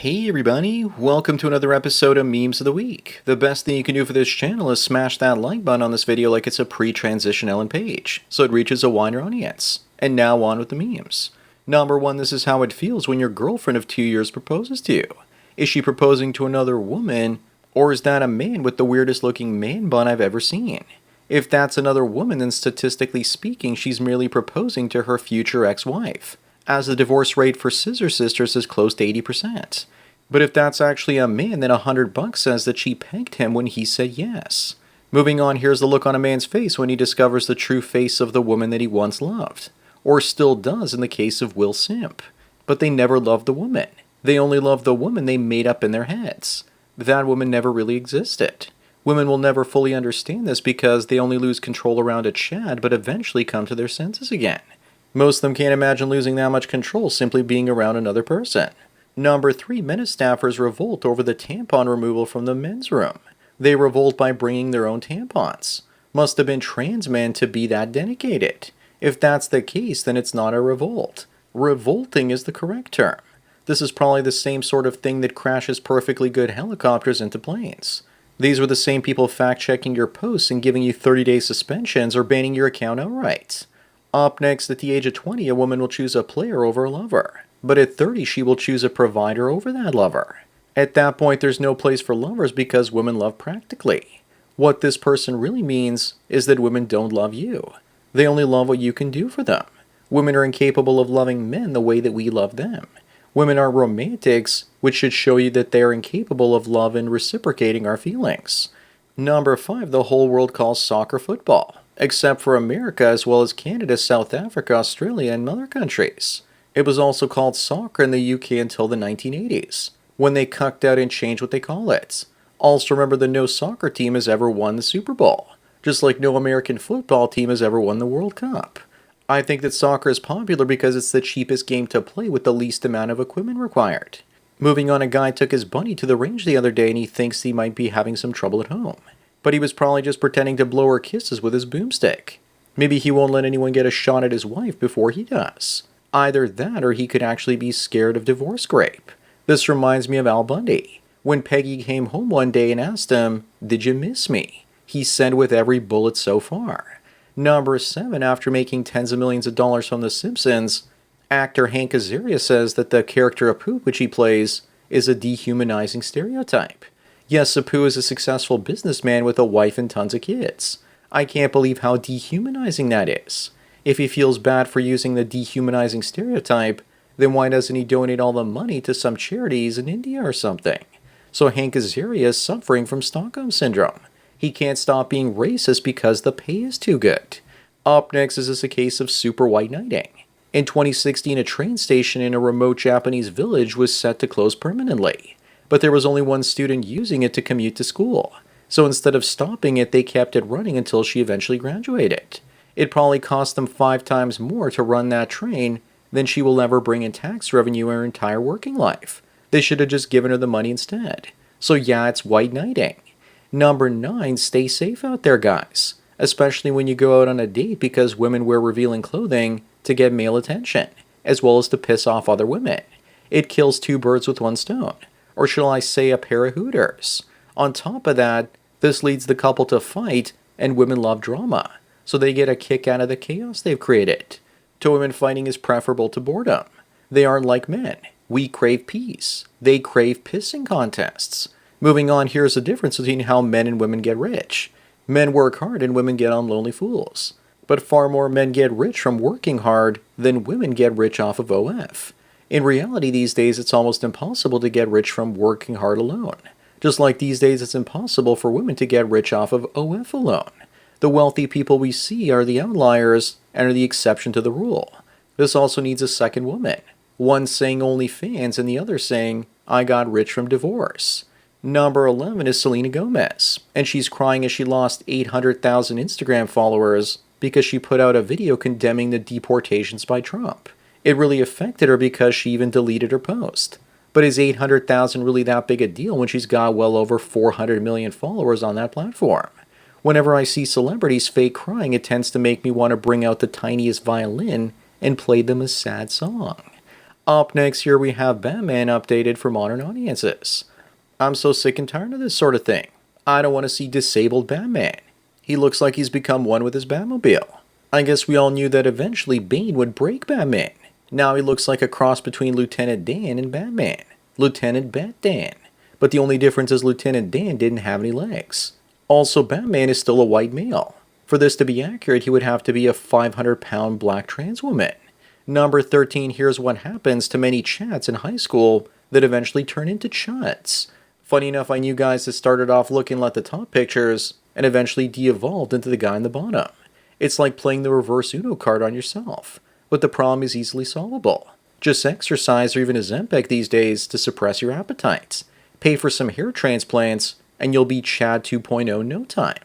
Hey everybody, welcome to another episode of Memes of the Week. The best thing you can do for this channel is smash that like button on this video like it's a pre-transition Ellen page, so it reaches a wider audience. And now on with the memes. Number 1, this is how it feels when your girlfriend of 2 years proposes to you. Is she proposing to another woman, or is that a man with the weirdest looking man bun I've ever seen? If that's another woman, then statistically speaking, she's merely proposing to her future ex-wife, as the divorce rate for scissor sisters is close to 80%. But if that's actually a man, then $100 says that she pegged him when he said yes. Moving on, here's the look on a man's face when he discovers the true face of the woman that he once loved, or still does in the case of Will Simp. But they never loved the woman. They only loved the woman they made up in their heads. That woman never really existed. Women will never fully understand this because they only lose control around a Chad but eventually come to their senses again. Most of them can't imagine losing that much control simply being around another person. Number 3, Menace staffers revolt over the tampon removal from the men's room. They revolt by bringing their own tampons. Must have been trans men to be that dedicated. If that's the case, then it's not a revolt. Revolting is the correct term. This is probably the same sort of thing that crashes perfectly good helicopters into planes. These were the same people fact-checking your posts and giving you 30-day suspensions or banning your account outright. Up next, at the age of 20, a woman will choose a player over a lover. But at 30, she will choose a provider over that lover. At that point, there's no place for lovers because women love practically. What this person really means is that women don't love you. They only love what you can do for them. Women are incapable of loving men the way that we love them. Women are romantics, which should show you that they are incapable of love and reciprocating our feelings. Number 5, the whole world calls soccer football, except for America as well as Canada, South Africa, Australia, and other countries. It was also called soccer in the UK until the 1980s, when they cucked out and changed what they call it. Also remember that no soccer team has ever won the Super Bowl, just like no American football team has ever won the World Cup. I think that soccer is popular because it's the cheapest game to play with the least amount of equipment required. Moving on, a guy took his bunny to the range the other day and he thinks he might be having some trouble at home. But he was probably just pretending to blow her kisses with his boomstick. Maybe he won't let anyone get a shot at his wife before he does. Either that or he could actually be scared of divorce grape. This reminds me of Al Bundy. When Peggy came home one day and asked him, "Did you miss me?" he said with every bullet so far. Number 7, after making tens of millions of dollars from The Simpsons, actor Hank Azaria says that the character Apu, which he plays, is a dehumanizing stereotype. Yes, Apu is a successful businessman with a wife and tons of kids. I can't believe how dehumanizing that is. If he feels bad for using the dehumanizing stereotype, then why doesn't he donate all the money to some charities in India or something? So Hank Azaria is suffering from Stockholm Syndrome. He can't stop being racist because the pay is too good. Up next, is this a case of super white knighting? In 2016, a train station in a remote Japanese village was set to close permanently, but there was only one student using it to commute to school. So instead of stopping it, they kept it running until she eventually graduated. It probably cost them 5 times more to run that train than she will ever bring in tax revenue her entire working life. They should have just given her the money instead. So yeah, it's white knighting. Number 9, stay safe out there, guys. Especially when you go out on a date because women wear revealing clothing to get male attention, as well as to piss off other women. It kills 2 birds with 1 stone. Or shall I say a pair of hooters. On top of that, this leads the couple to fight, and women love drama. So they get a kick out of the chaos they've created. To women, fighting is preferable to boredom. They aren't like men. We crave peace. They crave pissing contests. Moving on, here's the difference between how men and women get rich. Men work hard and women get on Lonely Fools. But far more men get rich from working hard than women get rich off of OF. In reality, these days it's almost impossible to get rich from working hard alone. Just like these days it's impossible for women to get rich off of OF alone. The wealthy people we see are the outliers and are the exception to the rule. This also needs a second woman. One saying OnlyFans and the other saying, "I got rich from divorce." Number 11 is Selena Gomez, and she's crying as she lost 800,000 Instagram followers because she put out a video condemning the deportations by Trump. It really affected her because she even deleted her post. But is 800,000 really that big a deal when she's got well over 400 million followers on that platform? Whenever I see celebrities fake crying, it tends to make me want to bring out the tiniest violin and play them a sad song. Up next here we have Batman updated for modern audiences. I'm so sick and tired of this sort of thing. I don't want to see disabled Batman. He looks like he's become one with his Batmobile. I guess we all knew that eventually Bane would break Batman. Now he looks like a cross between Lieutenant Dan and Batman. Lieutenant Bat Dan. But the only difference is Lieutenant Dan didn't have any legs. Also, Batman is still a white male. For this to be accurate, he would have to be a 500-pound black trans woman. Number 13, here's what happens to many chads in high school that eventually turn into chuds. Funny enough, I knew guys that started off looking like the top pictures and eventually de-evolved into the guy in the bottom. It's like playing the reverse Uno card on yourself, but the problem is easily solvable. Just exercise or even a Ozempic these days to suppress your appetites. Pay for some hair transplants and you'll be Chad 2.0 in no time.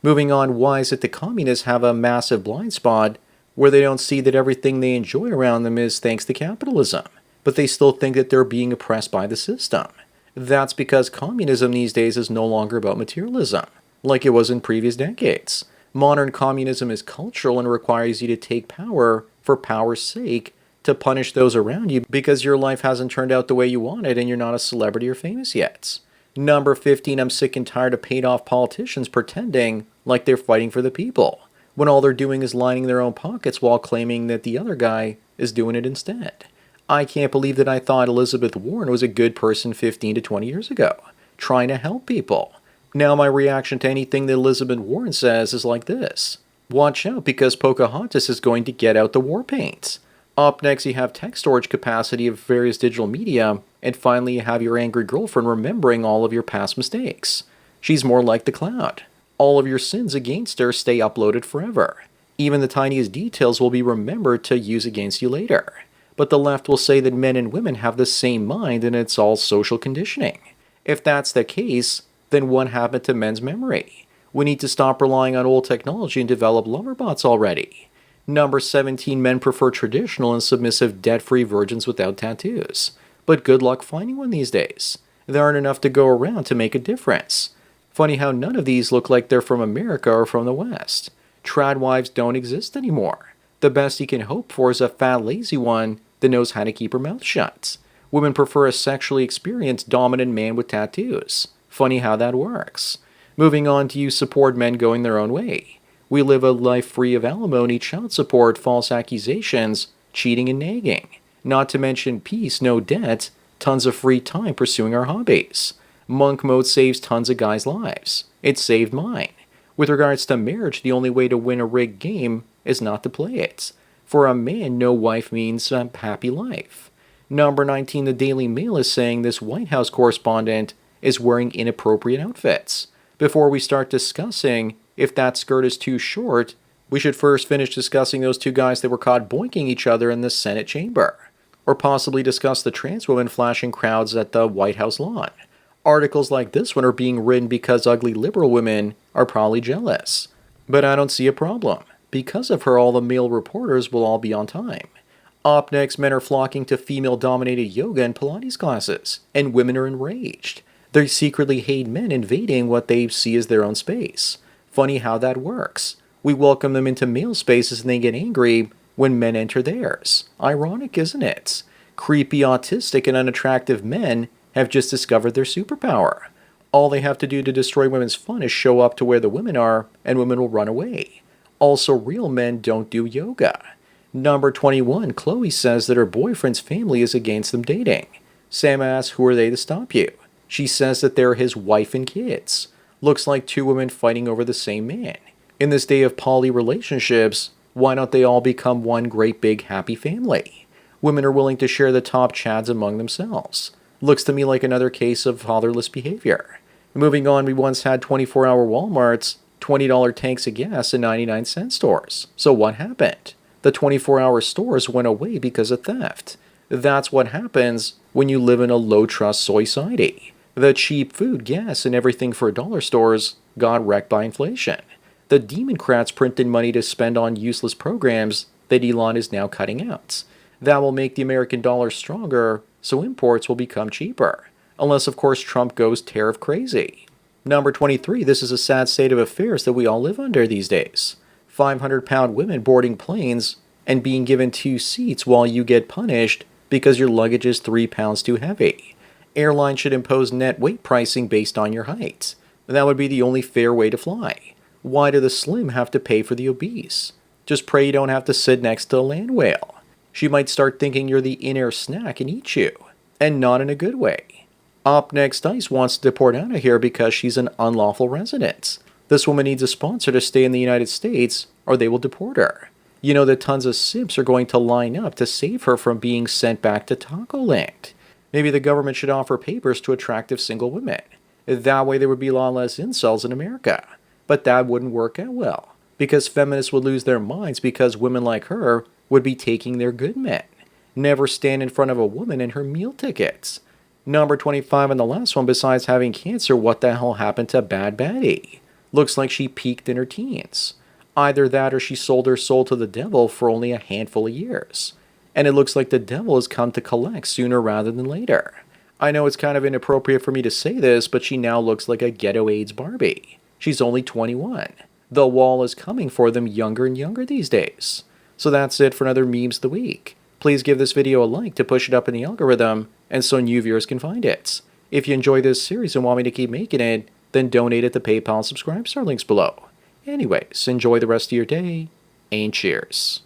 Moving on, why is it the communists have a massive blind spot where they don't see that everything they enjoy around them is thanks to capitalism, but they still think that they're being oppressed by the system? That's because communism these days is no longer about materialism, like it was in previous decades. Modern communism is cultural and requires you to take power for power's sake to punish those around you because your life hasn't turned out the way you wanted and you're not a celebrity or famous yet. Number 15, I'm sick and tired of paid-off politicians pretending like they're fighting for the people, when all they're doing is lining their own pockets while claiming that the other guy is doing it instead. I can't believe that I thought Elizabeth Warren was a good person 15 to 20 years ago, trying to help people. Now my reaction to anything that Elizabeth Warren says is like this. Watch out because Pocahontas is going to get out the war paint. Up next you have text storage capacity of various digital media, and finally you have your angry girlfriend remembering all of your past mistakes. She's more like the cloud. All of your sins against her stay uploaded forever. Even the tiniest details will be remembered to use against you later. But the left will say that men and women have the same mind and it's all social conditioning. If that's the case, then what happened to men's memory? We need to stop relying on old technology and develop lover bots already. Number 17, men prefer traditional and submissive debt-free virgins without tattoos. But good luck finding one these days. There aren't enough to go around to make a difference. Funny how none of these look like they're from America or from the West. Trad wives don't exist anymore. The best you can hope for is a fat, lazy one that knows how to keep her mouth shut. Women prefer a sexually experienced, dominant man with tattoos. Funny how that works. Moving on, do you support men going their own way? We live a life free of alimony, child support, false accusations, cheating and nagging. Not to mention peace, no debt, tons of free time pursuing our hobbies. Monk mode saves tons of guys' lives. It saved mine. With regards to marriage, the only way to win a rigged game is not to play it. For a man, no wife means a happy life. Number 19, the Daily Mail is saying this White House correspondent is wearing inappropriate outfits. Before we start discussing if that skirt is too short, we should first finish discussing those two guys that were caught boinking each other in the Senate chamber. Or possibly discuss the trans woman flashing crowds at the White House lawn. Articles like this one are being written because ugly liberal women are probably jealous. But I don't see a problem. Because of her, all the male reporters will all be on time. Up next, men are flocking to female-dominated yoga and Pilates classes, and women are enraged. They secretly hate men invading what they see as their own space. Funny how that works. We welcome them into male spaces and they get angry when men enter theirs. Ironic, isn't it? Creepy, autistic, and unattractive men have just discovered their superpower. All they have to do to destroy women's fun is show up to where the women are, and women will run away. Also, real men don't do yoga. Number 21, Chloe says that her boyfriend's family is against them dating. Sam asks, who are they to stop you? She says that they're his wife and kids. Looks like two women fighting over the same man. In this day of poly relationships, why don't they all become one great big happy family? Women are willing to share the top chads among themselves. Looks to me like another case of fatherless behavior. Moving on, we once had 24-hour Walmarts, $20 tanks of gas, and 99-cent stores. So what happened? The 24-hour stores went away because of theft. That's what happens when you live in a low-trust society. The cheap food, gas, and everything for dollar stores got wrecked by inflation. The Democrats printed money to spend on useless programs that Elon is now cutting out. That will make the American dollar stronger, so imports will become cheaper. Unless, of course, Trump goes tariff crazy. Number 23, this is a sad state of affairs that we all live under these days. 500-pound women boarding planes and being given 2 seats while you get punished because your luggage is 3 pounds too heavy. Airline should impose net weight pricing based on your height. That would be the only fair way to fly. Why do the slim have to pay for the obese? Just pray you don't have to sit next to a land whale. She might start thinking you're the in-air snack and eat you. And not in a good way. Up next, ICE wants to deport out of here because she's an unlawful resident. This woman needs a sponsor to stay in the United States, or they will deport her. You know that tons of simps are going to line up to save her from being sent back to Taco Land. Maybe the government should offer papers to attractive single women. That way there would be a lot less incels in America. But that wouldn't work out well, because feminists would lose their minds because women like her would be taking their good men. Never stand in front of a woman and her meal tickets. Number 25 and the last one, besides having cancer, what the hell happened to Bad Betty? Looks like she peaked in her teens. Either that or she sold her soul to the devil for only a handful of years. And it looks like the devil has come to collect sooner rather than later. I know it's kind of inappropriate for me to say this, but she now looks like a ghetto AIDS Barbie. She's only 21. The wall is coming for them younger and younger these days. So that's it for another Memes of the Week. Please give this video a like to push it up in the algorithm, and so new viewers can find it. If you enjoy this series and want me to keep making it, then donate at the PayPal and subscribe star links below. Anyways, enjoy the rest of your day, and cheers.